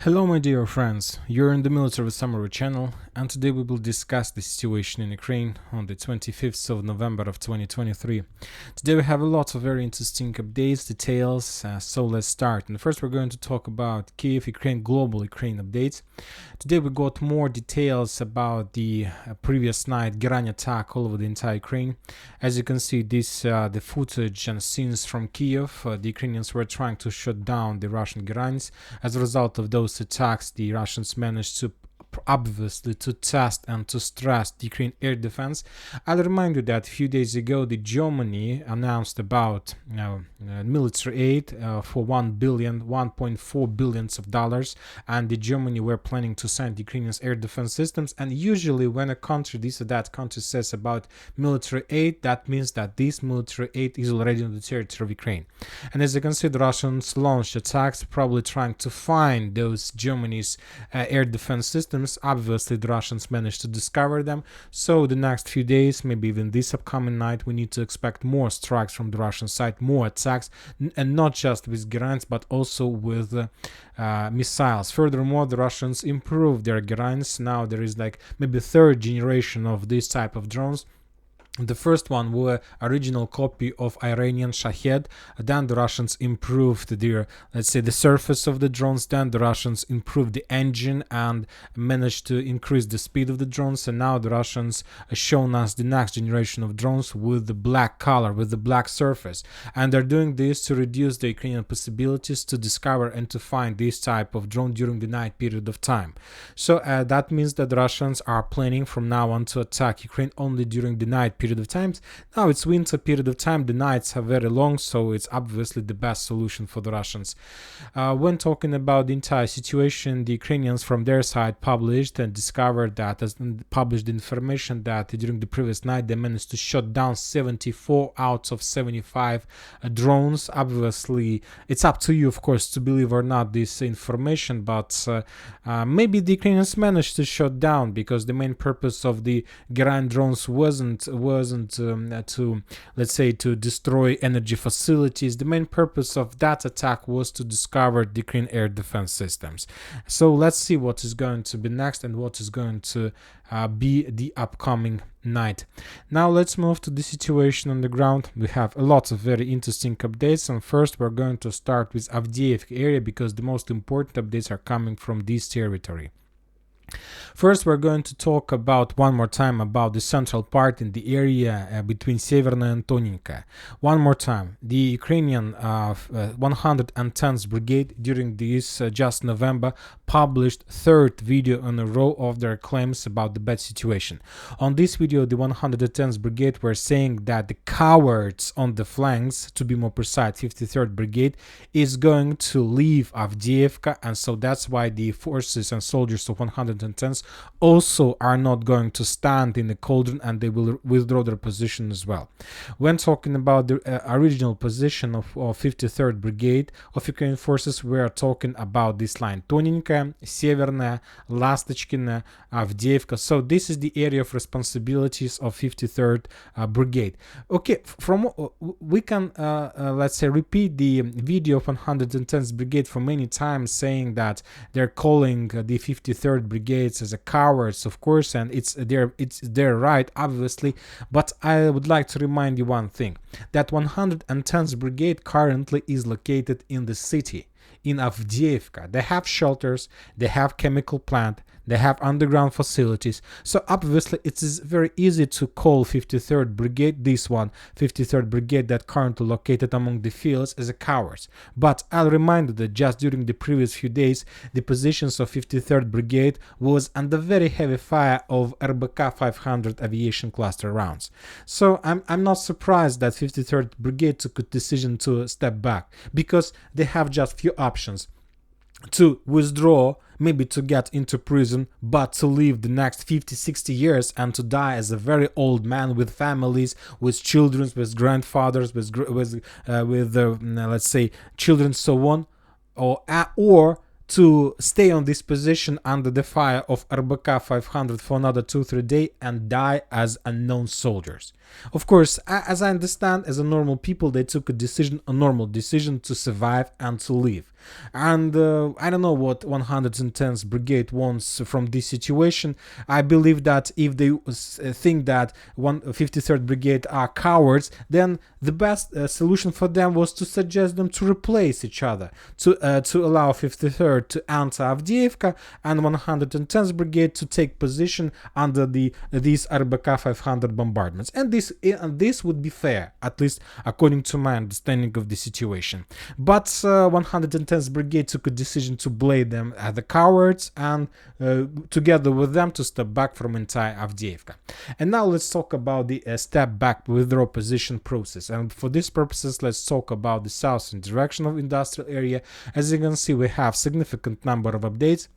Hello my dear friends, you're in the Military Summary channel, and today we will discuss the situation in Ukraine on the 25th of November of 2023. Today we have a lot of very interesting updates, details, so let's start. And first we're going to talk about Kiev, Ukraine, global Ukraine updates. Today we got more details about the previous night Gerani attack all over the entire Ukraine. As you can see, this the footage and scenes from Kiev. The Ukrainians were trying to shut down the Russian Geranis. As a result of those attacks, the Russians managed to obviously to test and to stress the Ukraine air defense. I'll remind you that a few days ago the Germany announced about military aid for 1.4 billion of dollars, and the Germany were planning to send Ukrainians air defense systems. And usually when a country, this or that country, says about military aid, that means that this military aid is already on the territory of Ukraine. And as you can see, the Russians launched attacks, probably trying to find those Germany's air defense systems. Obviously the Russians managed to discover them, so the next few days, maybe even this upcoming night, we need to expect more strikes from the Russian side, more attacks, and not just with Gerans but also with missiles. Furthermore, the Russians improved their Gerans. Now there is like maybe third generation of this type of drones. The first one were original copy of Iranian Shahed. Then the Russians improved their, let's say, the surface of the drones. Then the Russians improved the engine and managed to increase the speed of the drones. And now the Russians have shown us the next generation of drones with the black color, with the black surface. And they're doing this to reduce the Ukrainian possibilities to discover and to find this type of drone during the night period of time. So that means that the Russians are planning from now on to attack Ukraine only during the night period of times. Now it's winter period of time, the nights are very long, so it's obviously the best solution for the Russians. When talking about the entire situation, the Ukrainians from their side published and discovered that, published information that during the previous night they managed to shut down 74 out of 75 drones. Obviously it's up to you, of course, to believe or not this information, but maybe the Ukrainians managed to shut down, because the main purpose of the Geran drones wasn't to, let's say, to destroy energy facilities. The main purpose of that attack was to discover the Ukraine air defense systems. So let's see what is going to be next and what is going to be the upcoming night. Now let's move to the situation on the ground. We have a lot of very interesting updates, and first we're going to start with Avdiivka area, because the most important updates are coming from this territory. First, we're going to talk about one more time about the central part in the area between Severna and Tonenka. One more time, the Ukrainian 110th Brigade during this just November published third video in a row of their claims about the bad situation. On this video, the 110th Brigade were saying that the cowards on the flanks, to be more precise, 53rd Brigade, is going to leave Avdiivka, and so that's why the forces and soldiers of 110th also are not going to stand in the cauldron, and they will withdraw their position as well. When talking about the original position of 53rd Brigade of Ukrainian forces, we are talking about this line: Tonenka, Severna, Lastachkina, Avdiivka. So this is the area of responsibilities of 53rd Brigade. Okay, from we can let's say repeat the video of 110th Brigade for many times, saying that they're calling the 53rd Brigades as a cowards, of course, and it's their right, obviously. But I would like to remind you one thing, that 110th Brigade currently is located in the city, in Avdiivka. They have shelters, they have chemical plant, they have underground facilities. So obviously it is very easy to call 53rd Brigade, this one, 53rd Brigade that currently located among the fields, as a cowards. But I'll remind you that just during the previous few days, the positions of 53rd Brigade was under very heavy fire of RBK 500 aviation cluster rounds. So I'm not surprised that 53rd Brigade took a decision to step back, because they have just few options: to withdraw, maybe to get into prison, but to live the next 50-60 years and to die as a very old man with families, with children, with grandfathers, with let's say children, so on, or to stay on this position under the fire of RBK 500 for another 2-3 days and die as unknown soldiers. Of course, as I understand, as a normal people, they took a normal decision to survive and to live. And I don't know what 110th Brigade wants from this situation. I believe that if they think that 53rd Brigade are cowards, then the best solution for them was to suggest them to replace each other, to allow 53rd to enter Avdiivka and 110th Brigade to take position under these RBK 500 bombardments. And this would be fair, at least according to my understanding of the situation. But 110th Brigade took a decision to blame them as the cowards and together with them to step back from entire Avdiivka. And now let's talk about the step back withdraw position process. And for these purposes, let's talk about the southern direction of industrial area. As you can see, we have significant number of updates.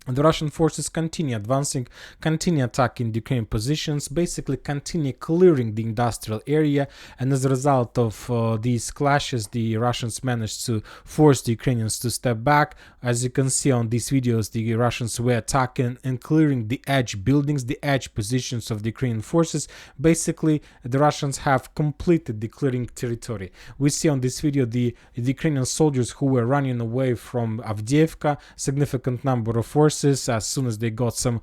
The Russian forces continue advancing, continue attacking the Ukrainian positions, basically continue clearing the industrial area, and as a result of these clashes, the Russians managed to force the Ukrainians to step back. As you can see on these videos, the Russians were attacking and clearing the edge buildings, the edge positions of the Ukrainian forces. Basically, the Russians have completed the clearing territory. We see on this video the Ukrainian soldiers who were running away from Avdiivka, significant number of forces. As soon as they got some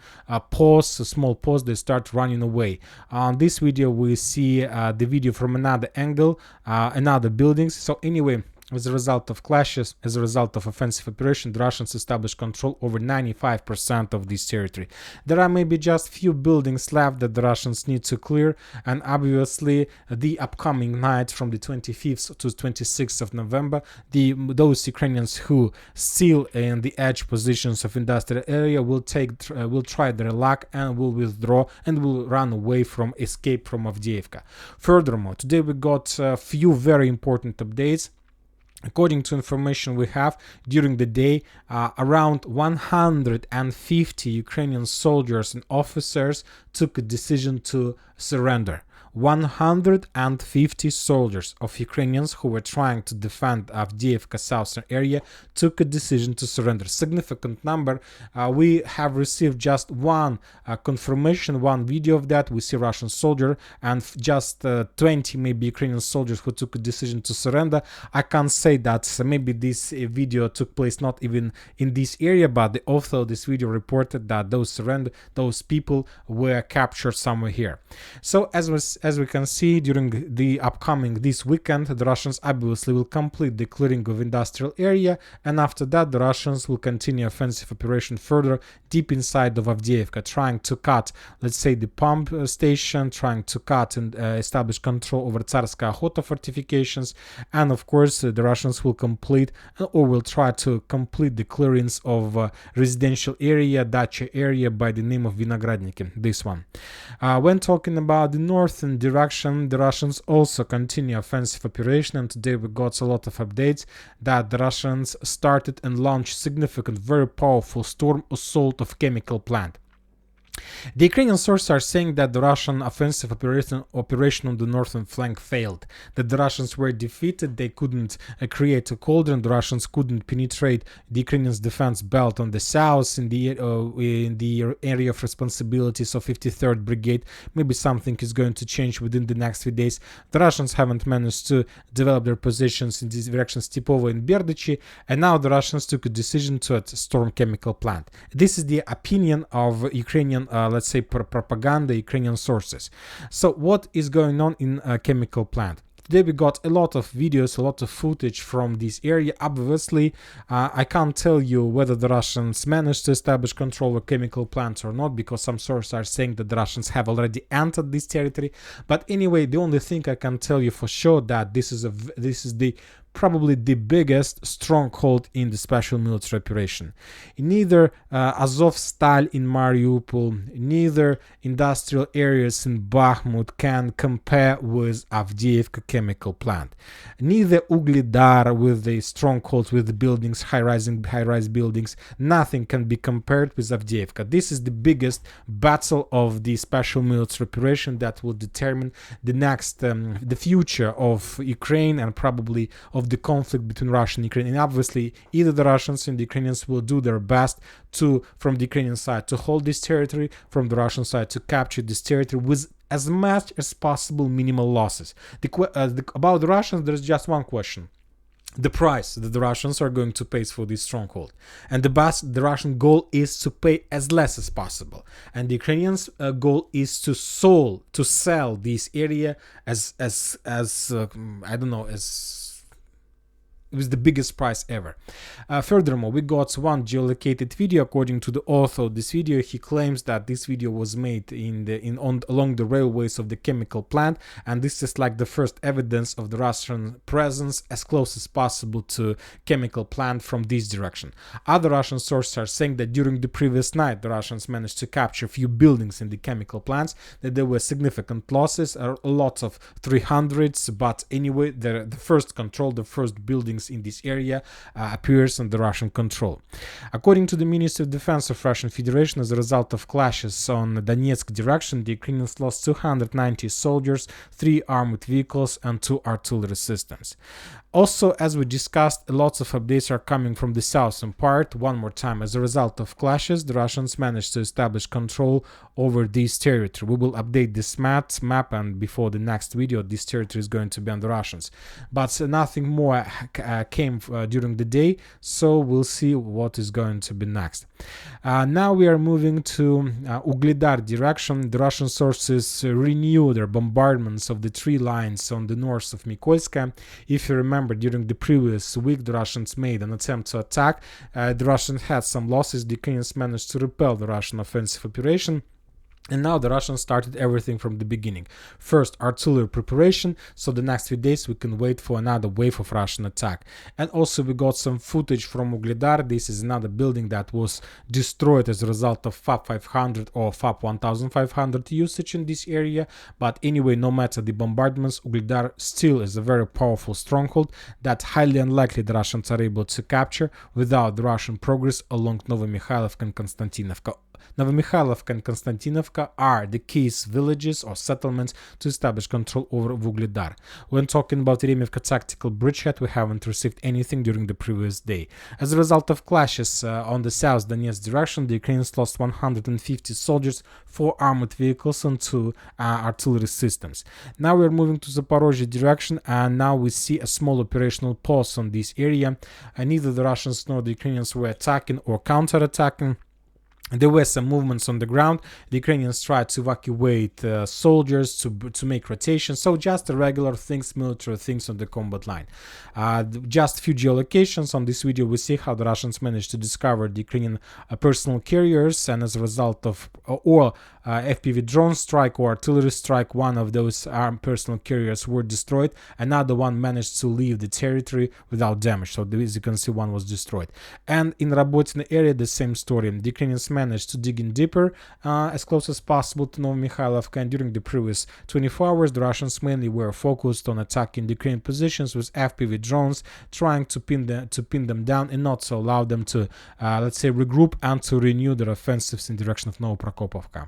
pause, a small pause, they start running away. On this video, we see the video from another angle, another buildings. So anyway, as a result of clashes, as a result of offensive operation, the Russians established control over 95% of this territory. There are maybe just few buildings left that the Russians need to clear, and obviously the upcoming night from the 25th to 26th of November, those Ukrainians who still in the edge positions of industrial area will try their luck and will withdraw and will run away from escape from Avdiivka. Furthermore, today we got a few very important updates. According to information we have, during the day, around 150 Ukrainian soldiers and officers took a decision to surrender. 150 soldiers of Ukrainians who were trying to defend Avdiivka southern area took a decision to surrender. Significant number. We have received just one confirmation, one video of that. We see Russian soldier and just 20 maybe Ukrainian soldiers who took a decision to surrender. I can't say that maybe this video took place not even in this area, but the author of this video reported that those people were captured somewhere here. So as we can see, during the upcoming this weekend, the Russians obviously will complete the clearing of industrial area, and after that the Russians will continue offensive operation further deep inside of Avdiivka, trying to cut, let's say, the pump station, trying to cut and establish control over Tsarskaya Okhota fortifications, and of course the Russians will complete or will try to complete the clearance of residential area, dacha area by the name of Vinogradniki, this one. When talking about the northern direction, the Russians also continue offensive operation, and today we got a lot of updates that the Russians started and launched significant, very powerful storm assault of chemical plant. The Ukrainian sources are saying that the Russian offensive operation on the northern flank failed, that the Russians were defeated, they couldn't create a cauldron, the Russians couldn't penetrate the Ukrainians' defense belt on the south in the area of responsibilities of 53rd Brigade. Maybe something is going to change within the next few days. The Russians haven't managed to develop their positions in this direction, Stepovo and Berdichi, and now the Russians took a decision to storm chemical plant. This is the opinion of Ukrainian let's say propaganda, Ukrainian sources. So what is going on in a chemical plant? Today we got a lot of videos, a lot of footage from this area. Obviously, I can't tell you whether the Russians managed to establish control of chemical plants or not, because some sources are saying that the Russians have already entered this territory. But anyway, the only thing I can tell you for sure that this is probably the biggest stronghold in the special military operation. Neither Azovstal in Mariupol, neither industrial areas in Bakhmut can compare with Avdiivka chemical plant. Neither Vuhledar with the strongholds, with the buildings, high-rise buildings, nothing can be compared with Avdiivka. This is the biggest battle of the special military operation that will determine the next, the future of Ukraine and probably of of the conflict between Russia and Ukraine. And obviously, either the Russians and the Ukrainians will do their best to, from the Ukrainian side, to hold this territory, from the Russian side to capture this territory with as much as possible minimal losses. About the Russians, there's just one question: the price that the Russians are going to pay for this stronghold. And the Russian goal is to pay as less as possible, and the Ukrainians' goal is to sell this area as I don't know, as it was the biggest price ever. Furthermore, we got one geolocated video. According to the author of this video, he claims that this video was made along the railways of the chemical plant, and this is like the first evidence of the Russian presence as close as possible to chemical plant from this direction. Other Russian sources are saying that during the previous night, the Russians managed to capture a few buildings in the chemical plants, that there were significant losses, lots of 300s, but anyway, the first buildings in this area appears under Russian control. According to the Ministry of Defense of Russian Federation, as a result of clashes on the Donetsk direction, the Ukrainians lost 290 soldiers, 3 armored vehicles, and 2 artillery systems. Also, as we discussed, lots of updates are coming from the southern part. One more time, as a result of clashes, the Russians managed to establish control over this territory. We will update this map, and before the next video, this territory is going to be under Russians. But nothing more came during the day, so we'll see what is going to be next. Now we are moving to Vuhledar direction. The Russian sources renew their bombardments of the 3 lines on the north of Mykolaiv. If you remember, during the previous week, the Russians made an attempt to attack. The Russians had some losses. The Ukrainians managed to repel the Russian offensive operation. And now the Russians started everything from the beginning. First, artillery preparation, so the next few days we can wait for another wave of Russian attack. And also we got some footage from Vuhledar. This is another building that was destroyed as a result of FAP 500 or FAP 1500 usage in this area. But anyway, no matter the bombardments, Vuhledar still is a very powerful stronghold that highly unlikely the Russians are able to capture without the Russian progress along Novomikhailivka and Konstantinovka. Novomikhailivka and Konstantinovka are the keys villages or settlements to establish control over Vuhledar. When talking about Remivka tactical bridgehead, we haven't received anything during the previous day. As a result of clashes on the south Donetsk direction, the Ukrainians lost 150 soldiers, 4 armored vehicles, and 2 artillery systems. Now we are moving to Zaporizhzhia direction, and now we see a small operational pause on this area. Neither the Russians nor the Ukrainians were attacking or counter-attacking. There were some movements on the ground. The Ukrainians tried to evacuate soldiers to make rotations. So just regular things, military things on the combat line. Just a few geolocations. On this video, we see how the Russians managed to discover the Ukrainian personal carriers, and as a result of FPV drone strike or artillery strike, one of those armed personal carriers were destroyed. Another one managed to leave the territory without damage. So as you can see, one was destroyed. And in Rabotina area, the same story. The Ukrainians managed to dig in deeper as close as possible to Novomikhailivka, and during the previous 24 hours the Russians mainly were focused on attacking the Ukrainian positions with FPV drones, trying to pin them down and not to allow them to let's say regroup and to renew their offensives in direction of Novoprokopovka.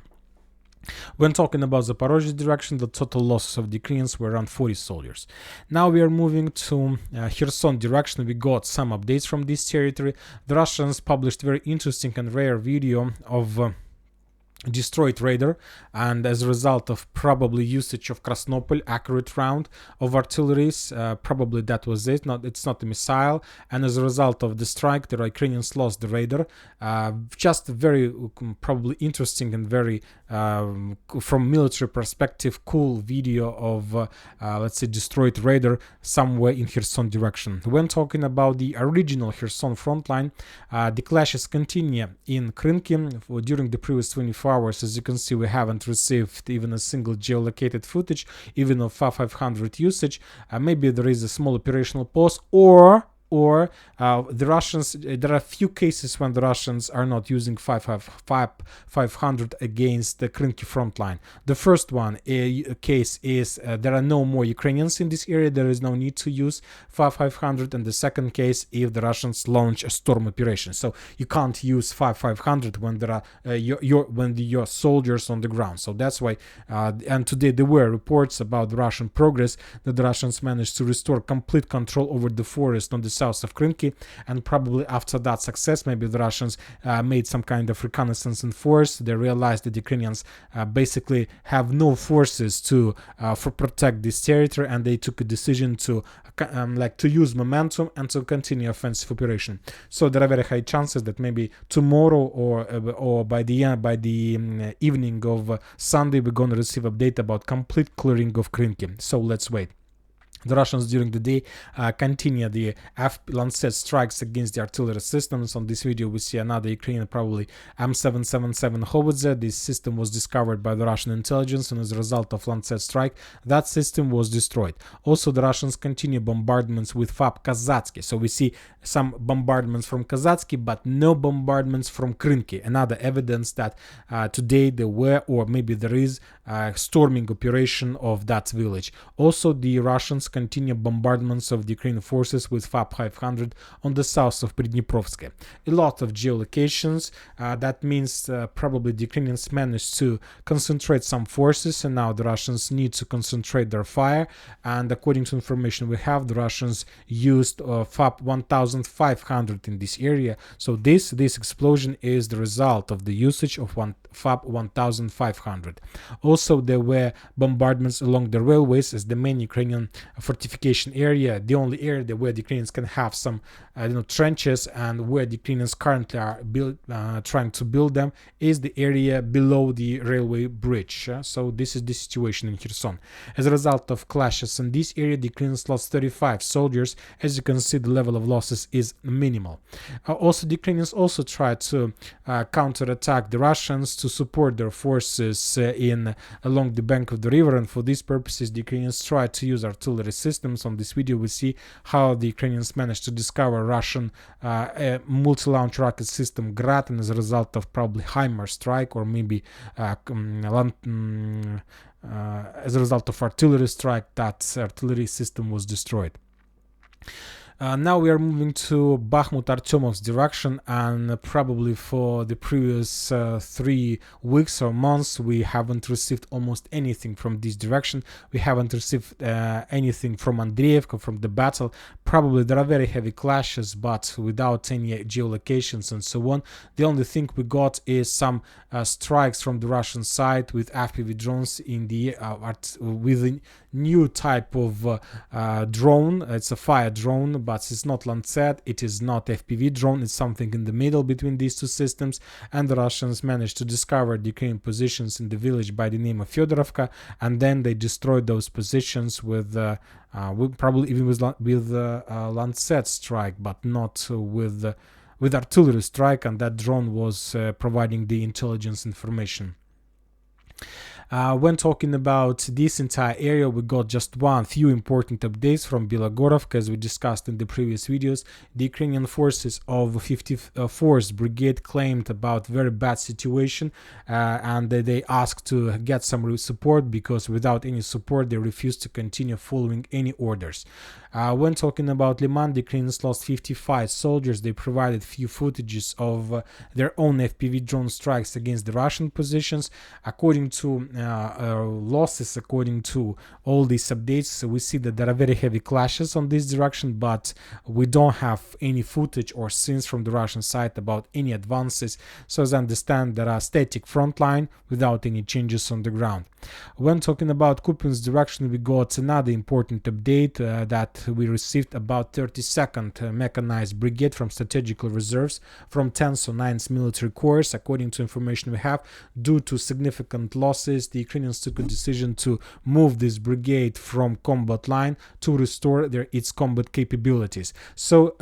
When talking about the Zaporizhzhia direction, the total losses of the Ukrainians were around 40 soldiers. Now we are moving to Kherson direction. We got some updates from this territory. The Russians published very interesting and rare video of destroyed radar, and as a result of probably usage of Krasnopol accurate round of artilleries, probably that was it. It's not a missile, and as a result of the strike, the Ukrainians lost the radar. Just very probably interesting and very from military perspective cool video of let's say destroyed radar somewhere in Kherson direction. When talking about the original Kherson front line, the clashes continue in Krynki. During the previous 24 hours, as you can see, we haven't received even a single geolocated footage, even of FAP 500 usage. Maybe there is a small operational pause, or or the Russians. There are a few cases when the Russians are not using 500 against the Krynki front line. The first one case is there are no more Ukrainians in this area. There is no need to use 500. And the second case, if the Russians launch a storm operation. So you can't use 500 when there are your soldiers on the ground. So that's why. And today there were reports about the Russian progress, that the Russians managed to restore complete control over the forest on the south of Krynki, and probably after that success, maybe the Russians made some kind of reconnaissance in force. They realized that the Ukrainians basically have no forces to protect this territory, and they took a decision to use momentum and to continue offensive operation. So there are very high chances that maybe tomorrow or by the evening of Sunday we're going to receive update about complete clearing of Krynki. So let's wait. The Russians during the day continue the Lancet strikes against the artillery systems. On this video we see another Ukrainian, probably M777 howitzer. This system was discovered by the Russian intelligence, and as a result of Lancet strike, that system was destroyed. Also, the Russians continue bombardments with FAB Kazatsky. So we see some bombardments from Kazatsky, but no bombardments from Krynki. Another evidence that today there were, or maybe there is, a storming operation of that village. Also, the Russians continue bombardments of the Ukrainian forces with FAB 500 on the south of Pridniprovsk. A lot of geolocations. That means probably the Ukrainians managed to concentrate some forces, and now the Russians need to concentrate their fire. And according to information we have, the Russians used FAB 1500 in this area. So this explosion is the result of the usage of FAB 1500. Also, there were bombardments along the railways as the main Ukrainian fortification area, the only area where the Ukrainians can have some trenches, and where the Ukrainians currently are trying to build them, is the area below the railway bridge. So this is the situation in Kherson. As a result of clashes in this area, the Ukrainians lost 35 soldiers. As you can see, the level of losses is minimal. Also, the Ukrainians also tried to counterattack the Russians to support their forces along the bank of the river, and for these purposes the Ukrainians tried to use artillery systems. On this video we see how the Ukrainians managed to discover Russian multi-launch rocket system Grad, and as a result of probably HIMARS strike, or maybe as a result of artillery strike, that artillery system was destroyed. Now we are moving to Bakhmut-Artyomov's direction, and probably for the previous 3 weeks or months we haven't received almost anything from this direction. We haven't received anything from Avdiivka, from the battle. Probably there are very heavy clashes, but without any geolocations and so on. The only thing we got is some strikes from the Russian side with FPV drones in the with a new type of drone. It's a fire drone, but it's not Lancet, it is not FPV drone, it's something in the middle between these two systems. And the Russians managed to discover the Ukrainian positions in the village by the name of Fyodorovka, and then they destroyed those positions with probably even with Lancet strike, but not with artillery strike, and that drone was providing the intelligence information. When talking about this entire area, we got just few important updates from Bilogorovka. As we discussed in the previous videos, the Ukrainian forces of 54th Brigade claimed about very bad situation, and they asked to get some support, because without any support they refused to continue following any orders. When talking about Liman, the Ukrainians lost 55 soldiers. They provided few footages of their own FPV drone strikes against the Russian positions. According to losses, according to all these updates, we see that there are very heavy clashes on this direction, but we don't have any footage or scenes from the Russian side about any advances. So as I understand, there are static front line without any changes on the ground. When talking about Kupyansk direction, we got another important update that we received about 32nd Mechanized Brigade from Strategical Reserves from 10th or 9th Military Corps. According to information we have, due to significant losses, the Ukrainians took a decision to move this brigade from combat line to restore its combat capabilities. So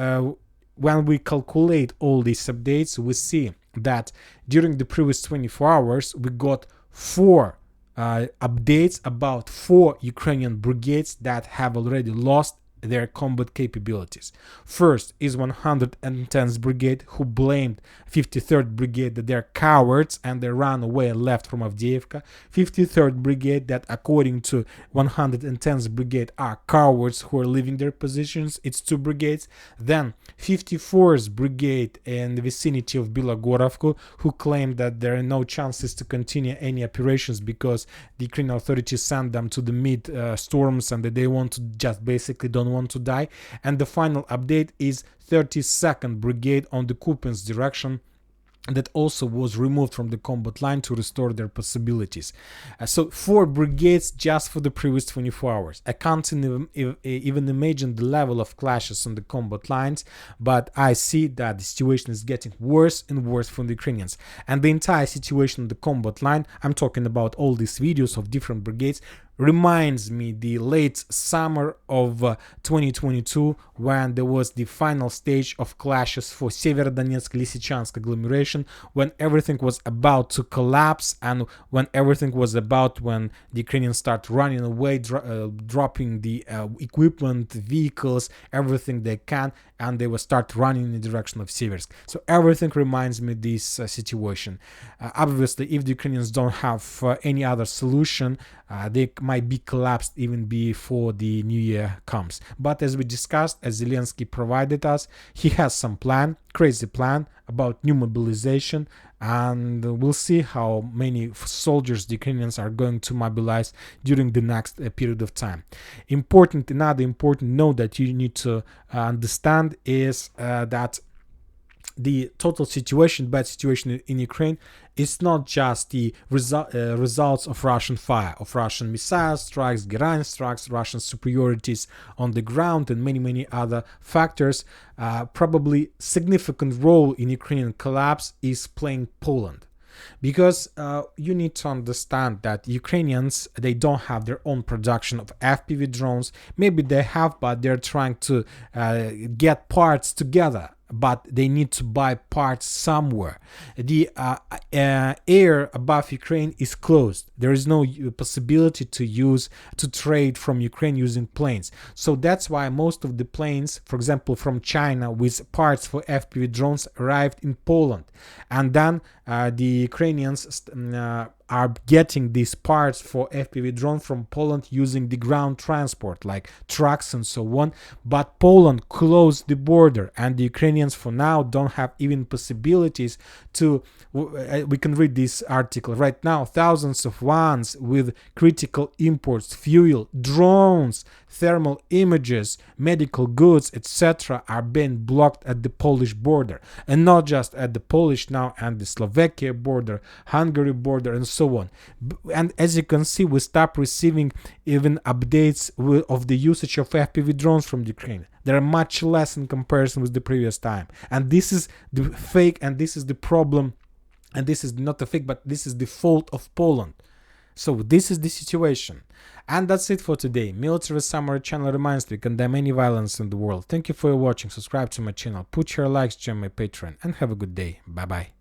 when we calculate all these updates, we see that during the previous 24 hours we got 4 updates about 4 Ukrainian brigades that have already lost their combat capabilities. First is 110th Brigade, who blamed 53rd Brigade that they're cowards and they ran away and left from Avdiivka. 53rd Brigade, that according to 110th Brigade are cowards who are leaving their positions. It's 2 brigades. Then 54th Brigade in the vicinity of Bilogorovka, who claimed that there are no chances to continue any operations because the Ukrainian authorities sent them to the mid storms and that they want to just basically don't want to die. And the final update is 32nd Brigade on the Kupyansk direction, that also was removed from the combat line to restore their possibilities. So 4 brigades just for the previous 24 hours. I can't even imagine the level of clashes on the combat lines, but I see that the situation is getting worse and worse for the Ukrainians. And the entire situation on the combat line, I'm talking about all these videos of different brigades, reminds me the late summer of 2022, when there was the final stage of clashes for Severodonetsk-Lysychansk agglomeration, when everything was about to collapse and when everything was about when the Ukrainians start running away, dropping the equipment, vehicles, everything they can, and they will start running in the direction of Siversk. So everything reminds me this situation. Obviously, if the Ukrainians don't have any other solution, they might be collapsed even before the new year comes. But as we discussed, as Zelensky provided us, he has some plan, crazy plan about new mobilization, and we'll see how many soldiers the Ukrainians are going to mobilize during the next period of time. Another important note that you need to understand is that the total situation, bad situation in Ukraine, is not just the results of Russian fire, of Russian missile strikes, Iran strikes, Russian superiorities on the ground, and many other factors. Probably significant role in Ukrainian collapse is playing Poland. Because you need to understand that Ukrainians, they don't have their own production of FPV drones. Maybe they have, but they're trying to get parts together, but they need to buy parts somewhere. The air above Ukraine is closed. There is no possibility to trade from Ukraine using planes. So that's why most of the planes, for example, from China with parts for FPV drones, arrived in Poland. And then the Ukrainians are getting these parts for FPV drone from Poland using the ground transport like trucks and so on. But Poland closed the border, and the Ukrainians for now don't have even possibilities to, we can read this article right now, thousands of vans with critical imports, fuel, drones, thermal images, medical goods, etc. are being blocked at the Polish border, and not just at the Polish now, and the Slovakia border, Hungary border, and so on. And as you can see, we stop receiving even updates of the usage of FPV drones from Ukraine. There are much less in comparison with the previous time, and this is the fake, and this is the problem, and this is not the fake, but this is the fault of Poland. So this is the situation. And that's it for today. Military Summary channel reminds we condemn any violence in the world. Thank you for watching. Subscribe to my channel, put your likes, join my Patreon, and have a good day. Bye bye.